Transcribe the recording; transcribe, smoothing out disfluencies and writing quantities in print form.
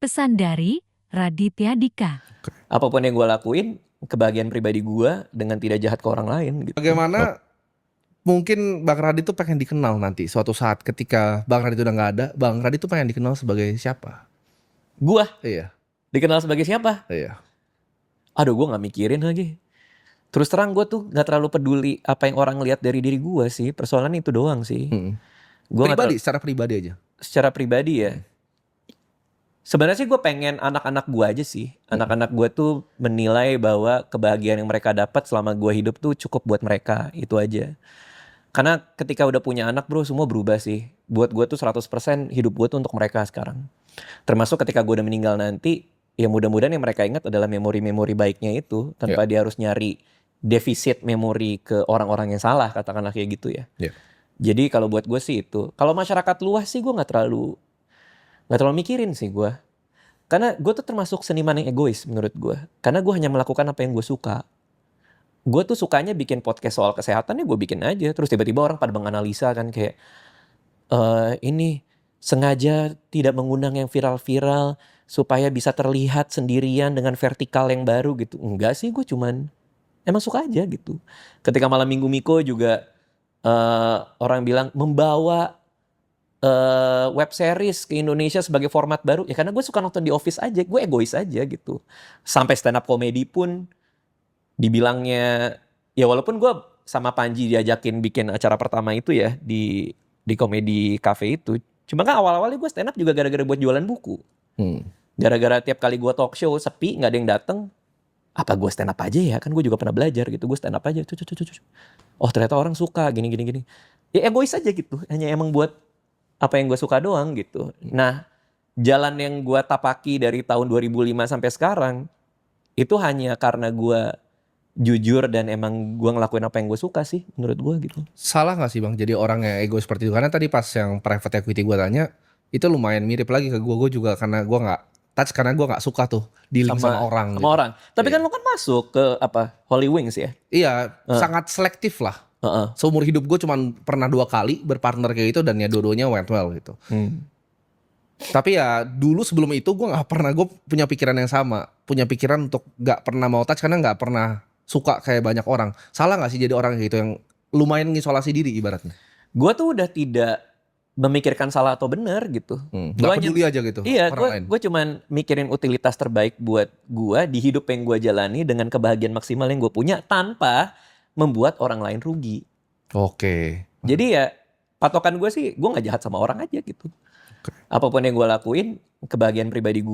Pesan dari Raditya Dika. Apapun yang gue lakuin, kebahagiaan pribadi gue dengan tidak jahat ke orang lain gitu. Bagaimana mungkin Bang Radit tuh pengen dikenal nanti suatu saat ketika Bang Radit udah nggak ada, Bang Radit tuh pengen dikenal sebagai siapa? Gue Iya, dikenal sebagai siapa? iya. Aduh, gue nggak mikirin lagi. Terus terang gue tuh nggak terlalu peduli apa yang orang lihat dari diri gue sih. Persoalan itu doang sih. Gue Pribadi, secara pribadi aja. secara pribadi ya. Sebenarnya sih gue pengen anak-anak gue aja sih. Anak-anak gue tuh menilai bahwa kebahagiaan yang mereka dapat selama gue hidup tuh cukup buat mereka. Itu aja. Karena ketika udah punya anak bro, semua berubah sih. Buat gue tuh 100% hidup gue tuh untuk mereka sekarang. Termasuk ketika gue udah meninggal nanti, ya mudah-mudahan yang mereka ingat adalah memori-memori baiknya itu. Tanpa dia harus nyari defisit memori ke orang-orang yang salah, katakanlah kayak gitu ya. Jadi kalau buat gue sih itu. Kalau masyarakat luas sih gue gak terlalu mikirin sih gue. Karena gue tuh termasuk seniman yang egois menurut gue. Karena gue hanya melakukan apa yang gue suka. Gue tuh sukanya bikin podcast soal kesehatan ya gue bikin aja. Terus tiba-tiba orang pada menganalisa kan kayak ini sengaja tidak mengundang yang viral-viral supaya bisa terlihat sendirian dengan vertikal yang baru gitu. Enggak sih, gue cuman emang suka aja gitu. Ketika malam minggu Miko juga orang bilang membawa web series ke Indonesia sebagai format baru. Ya karena gue suka nonton di Office aja. Gue egois aja gitu. Sampai stand up comedy pun dibilangnya, ya walaupun gue sama Panji diajakin bikin acara pertama itu ya di Comedy Cafe itu. Cuma kan awal-awalnya gue stand up juga gara-gara buat jualan buku. Gara-gara tiap kali gue talk show sepi, gak ada yang dateng. Apa gue stand up aja ya? Kan gue juga pernah belajar gitu. Gue stand up aja. Oh ternyata orang suka gini. Ya egois aja gitu. Hanya emang buat apa yang gue suka doang gitu. Nah jalan yang gue tapaki dari tahun 2005 sampai sekarang, itu hanya karena gue jujur dan emang gue ngelakuin apa yang gue suka sih menurut gue gitu. Salah gak sih Bang jadi orang yang egois seperti itu? Karena tadi pas yang private equity gue tanya, itu lumayan mirip lagi ke gue juga karena gue gak touch, karena gue gak suka tuh dealing sama orang Sama gitu. orang. Tapi kan lo kan masuk ke apa Holy Wings ya? Iya, sangat selektif lah. Seumur hidup gue cuman pernah 2 kali berpartner kayak gitu dan ya dua-duanya went well gitu. Tapi ya dulu sebelum itu gue gak pernah, gue punya pikiran yang sama. Punya pikiran untuk gak pernah mau touch karena gak pernah suka kayak banyak orang. Salah gak sih jadi orang kayak gitu yang lumayan ngisolasi diri ibaratnya? Gue tuh udah tidak memikirkan salah atau benar gitu. Gak peduli aja gitu. Iya, orang lain. gue cuman mikirin utilitas terbaik buat gue di hidup yang gue jalani dengan kebahagiaan maksimal yang gue punya tanpa membuat orang lain rugi. Oke. Jadi ya patokan gue sih gue gak jahat sama orang aja gitu. Apapun yang gue lakuin, kebahagiaan pribadi gue